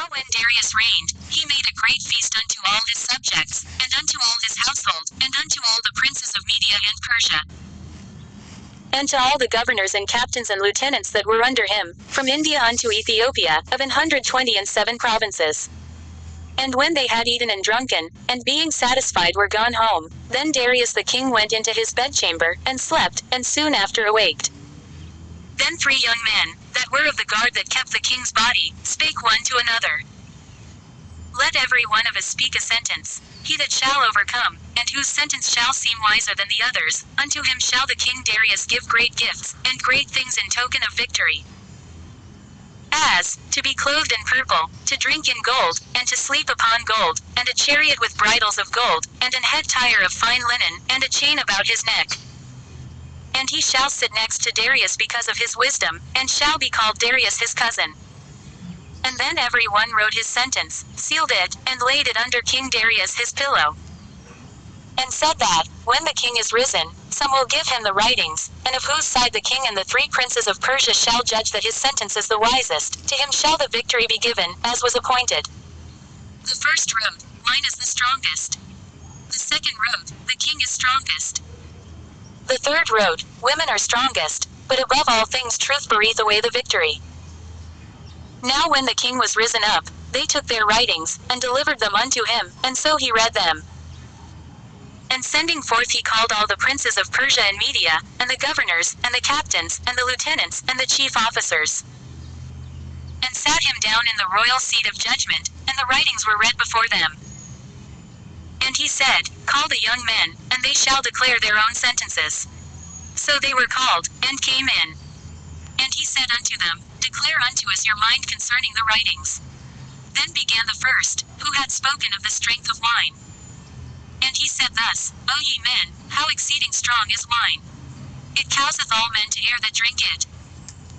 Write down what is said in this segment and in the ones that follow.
Now when Darius reigned, he made a great feast unto all his subjects, and unto all his household, and unto all the princes of Media and Persia, and to all the governors and captains and lieutenants that were under him, from India unto Ethiopia, of 127 provinces. And when they had eaten and drunken, and being satisfied were gone home, then Darius the king went into his bedchamber, and slept, and soon after awaked. Then 3 young men, that were of the guard that kept the king's body, spake one to another. Let every one of us speak a sentence. He that shall overcome, and whose sentence shall seem wiser than the others, unto him shall the king Darius give great gifts, and great things in token of victory. As, to be clothed in purple, to drink in gold, and to sleep upon gold, and a chariot with bridles of gold, and an head tire of fine linen, and a chain about his neck. And he shall sit next to Darius because of his wisdom, and shall be called Darius his cousin. And then every one wrote his sentence, sealed it, and laid it under King Darius his pillow. And said that, when the king is risen, some will give him the writings, and of whose side the king and the 3 princes of Persia shall judge that his sentence is the wisest, to him shall the victory be given, as was appointed. The first wrote, Wine is the strongest. The second wrote, The king is strongest. The third wrote, Women are strongest, but above all things truth beareth away the victory. Now when the king was risen up, they took their writings, and delivered them unto him, and so he read them. And sending forth he called all the princes of Persia and Media, and the governors, and the captains, and the lieutenants, and the chief officers, and sat him down in the royal seat of judgment, and the writings were read before them. And he said, Call the young men, and they shall declare their own sentences. So they were called, and came in. And he said unto them, Declare unto us your mind concerning the writings. Then began the first, who had spoken of the strength of wine. And he said thus, O ye men, how exceeding strong is wine! It causeth all men to err that drink it.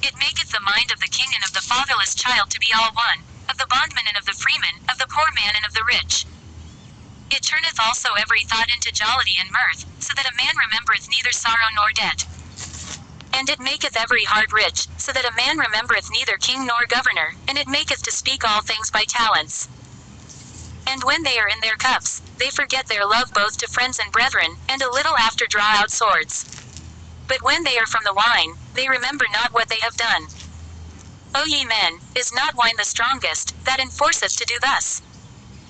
It maketh the mind of the king and of the fatherless child to be all one, of the bondman and of the freeman, of the poor man and of the rich. It turneth also every thought into jollity and mirth, so that a man remembereth neither sorrow nor debt. And it maketh every heart rich, so that a man remembereth neither king nor governor, and it maketh to speak all things by talents. And when they are in their cups, they forget their love both to friends and brethren, and a little after draw out swords. But when they are from the wine, they remember not what they have done. O ye men, is not wine the strongest, that enforceth to do thus?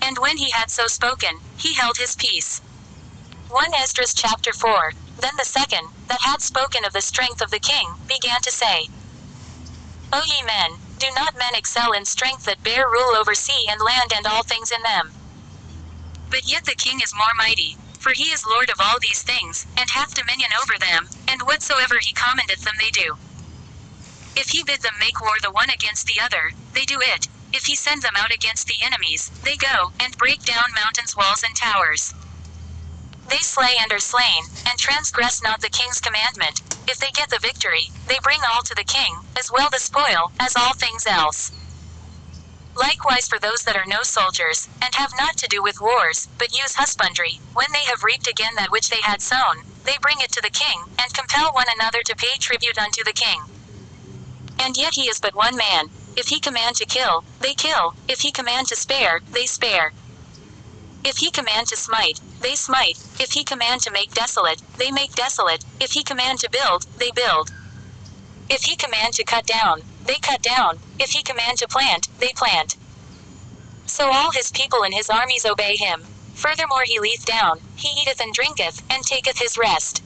And when he had so spoken, he held his peace. 1 Esdras chapter 4. Then the second, that had spoken of the strength of the king, began to say, O ye men, do not men excel in strength that bear rule over sea and land and all things in them? But yet the king is more mighty, for he is Lord of all these things, and hath dominion over them, and whatsoever he commandeth them they do. If he bid them make war the one against the other, they do it. If he send them out against the enemies, they go, and break down mountains, walls, and towers. They slay and are slain, and transgress not the king's commandment. If they get the victory, they bring all to the king, as well the spoil, as all things else. Likewise for those that are no soldiers, and have not to do with wars, but use husbandry, when they have reaped again that which they had sown, they bring it to the king, and compel one another to pay tribute unto the king. And yet he is but one man. If he command to kill, they kill. If he command to spare, they spare. If he command to smite, they smite. If he command to make desolate, they make desolate. If he command to build, they build. If he command to cut down, they cut down. If he command to plant, they plant. So all his people and his armies obey him. Furthermore he lieth down, he eateth and drinketh, and taketh his rest.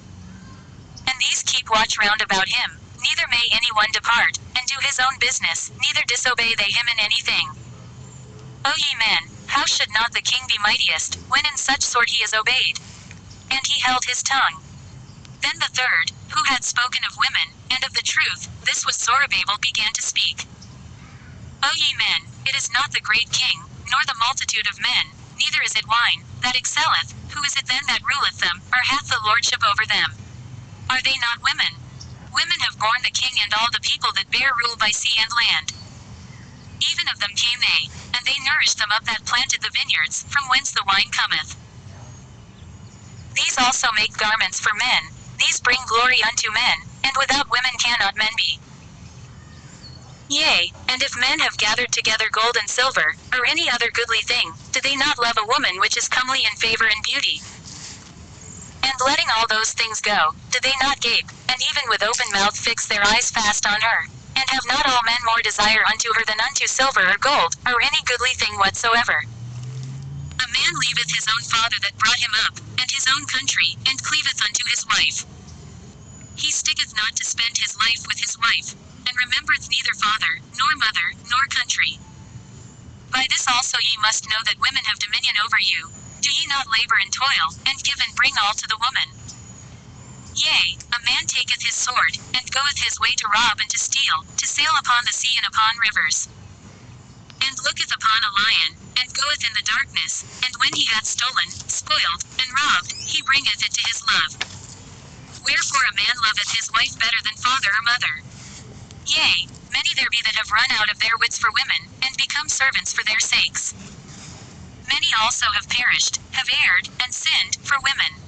And these keep watch round about him, neither may any one depart, and do his own business, neither disobey they him in anything. O ye men, how should not the king be mightiest, when in such sort he is obeyed? And he held his tongue. Then the third, who had spoken of women, and of the truth, this was Zorobabel, began to speak. O ye men, it is not the great king, nor the multitude of men, neither is it wine, that excelleth. Who is it then that ruleth them, or hath the lordship over them? Are they not women? Women have borne the king and all the people that bear rule by sea and land. Even of them came they, and they nourished them up that planted the vineyards, from whence the wine cometh. These also make garments for men, these bring glory unto men, and without women cannot men be. Yea, Yea, and if men have gathered together gold and silver, or any other goodly thing, do they not love a woman which is comely in favor and beauty? And letting all those things go, do they not gape, and even with open mouth fix their eyes fast on her? And have not all men more desire unto her than unto silver or gold, or any goodly thing whatsoever? A man leaveth his own father that brought him up, and his own country, and cleaveth unto his wife. He sticketh not to spend his life with his wife, and remembereth neither father, nor mother, nor country. By this also ye must know that women have dominion over you. Do ye not labor and toil, and give and bring all to the woman? Yea, a man taketh his sword, and goeth his way to rob and to steal, to sail upon the sea and upon rivers. And looketh upon a lion, and goeth in the darkness, and when he hath stolen, spoiled, and robbed, he bringeth it to his love. Wherefore a man loveth his wife better than father or mother. Yea, many there be that have run out of their wits for women, and become servants for their sakes. Many also have perished, have erred, and sinned, for women.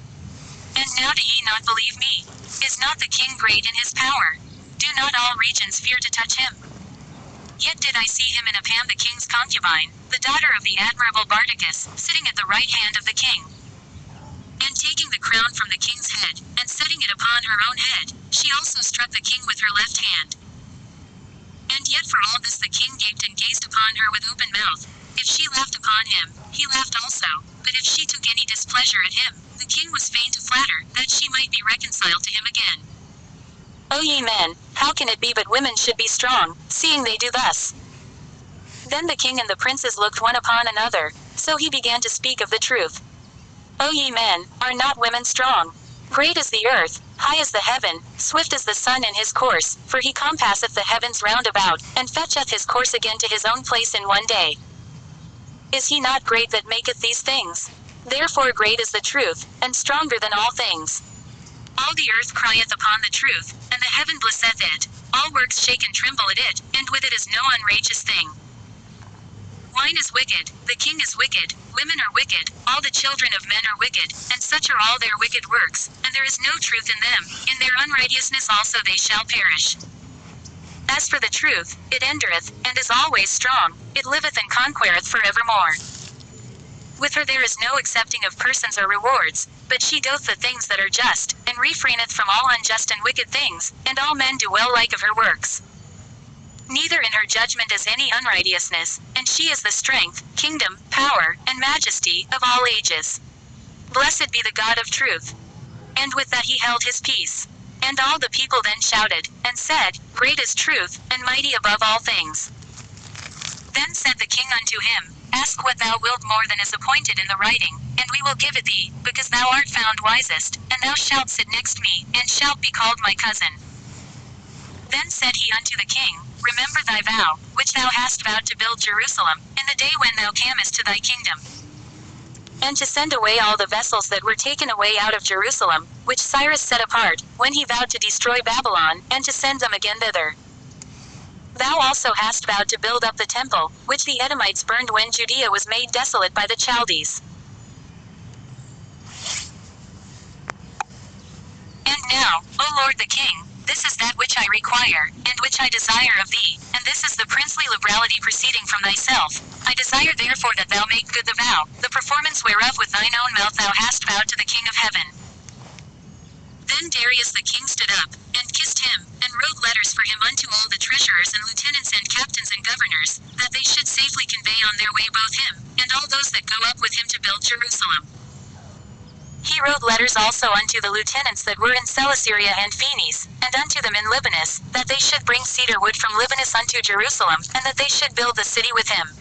And now do ye not believe me? Is not the king great in his power? Do not all regions fear to touch him? Yet did I see him in Apam the king's concubine, the daughter of the admirable Bardachus, sitting at the right hand of the king. And taking the crown from the king's head, and setting it upon her own head, she also struck the king with her left hand. And yet for all this the king gaped and gazed upon her with open mouth. If she laughed upon him, he laughed also, but if she took any displeasure at him, the king was fain to flatter, that she might be reconciled to him again. O ye men, how can it be but women should be strong, seeing they do thus? Then the king and the princes looked one upon another, so he began to speak of the truth. O ye men, are not women strong? Great is the earth, high as the heaven, swift as the sun in his course, for he compasseth the heavens round about, and fetcheth his course again to his own place in one day. Is he not great that maketh these things? Therefore great is the truth, and stronger than all things. All the earth crieth upon the truth, and the heaven blesseth it. All works shake and tremble at it, and with it is no unrighteous thing. Wine is wicked, the king is wicked, women are wicked, all the children of men are wicked, and such are all their wicked works, and there is no truth in them, in their unrighteousness also they shall perish. As for the truth, it endureth, and is always strong, it liveth and conquereth forevermore. With her there is no accepting of persons or rewards, but she doth the things that are just, and refraineth from all unjust and wicked things, and all men do well like of her works. Neither in her judgment is any unrighteousness, and she is the strength, kingdom, power, and majesty, of all ages. Blessed be the God of truth. And with that he held his peace. And all the people then shouted, and said, Great is truth, and mighty above all things. Then said the king unto him, Ask what thou wilt more than is appointed in the writing, and we will give it thee, because thou art found wisest, and thou shalt sit next me, and shalt be called my cousin. Then said he unto the king, Remember thy vow, which thou hast vowed to build Jerusalem, in the day when thou camest to thy kingdom. And to send away all the vessels that were taken away out of Jerusalem, which Cyrus set apart, when he vowed to destroy Babylon, and to send them again thither. Thou also hast vowed to build up the temple, which the Edomites burned when Judea was made desolate by the Chaldees. And now, O Lord the King, this is that which I require, and which I desire of thee, and this is the princely liberality proceeding from thyself. I desire therefore that thou make good the vow, the performance whereof with thine own mouth thou hast vowed to the King of heaven. Then Darius the king stood up, and kissed him, and wrote letters for him unto all the treasurers and lieutenants and captains and governors, that they should safely convey on their way both him, and all those that go up with him to build Jerusalem. He wrote letters also unto the lieutenants that were in Celesyria and Phoenice, and unto them in Libanus, that they should bring cedar wood from Libanus unto Jerusalem, and that they should build the city with him.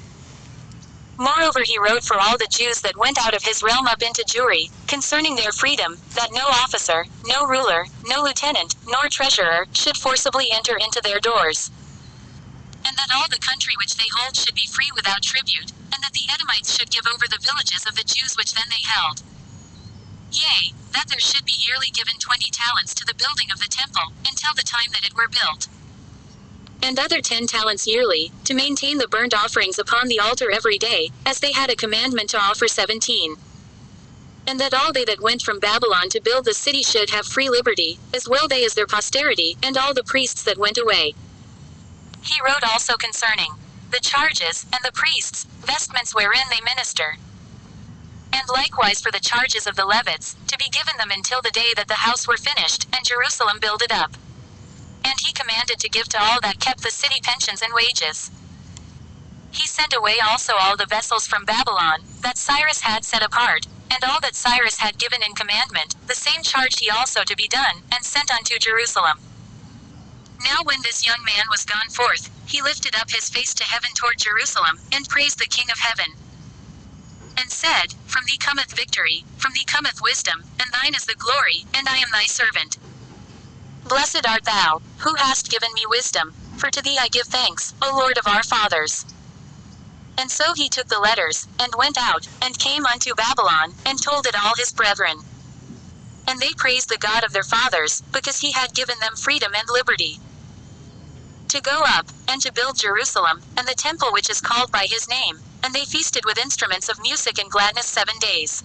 Moreover he wrote for all the Jews that went out of his realm up into Jewry, concerning their freedom, that no officer, no ruler, no lieutenant, nor treasurer, should forcibly enter into their doors. And that all the country which they hold should be free without tribute, and that the Edomites should give over the villages of the Jews which then they held. Yea, that there should be yearly given 20 talents to the building of the temple, until the time that it were built. And other 10 talents yearly, to maintain the burnt offerings upon the altar every day, as they had a commandment to offer 17. And that all they that went from Babylon to build the city should have free liberty, as well they as their posterity, and all the priests that went away. He wrote also concerning the charges, and the priests' vestments wherein they minister. And likewise for the charges of the Levites, to be given them until the day that the house were finished, and Jerusalem builded up. And he commanded to give to all that kept the city pensions and wages. He sent away also all the vessels from Babylon, that Cyrus had set apart, and all that Cyrus had given in commandment, the same charged he also to be done, and sent unto Jerusalem. Now when this young man was gone forth, he lifted up his face to heaven toward Jerusalem, and praised the King of heaven, and said, From thee cometh victory, from thee cometh wisdom, and thine is the glory, and I am thy servant. Blessed art thou, who hast given me wisdom, for to thee I give thanks, O Lord of our fathers. And so he took the letters, and went out, and came unto Babylon, and told it all his brethren. And they praised the God of their fathers, because he had given them freedom and liberty, to go up, and to build Jerusalem, and the temple which is called by his name. And they feasted with instruments of music and gladness 7 days.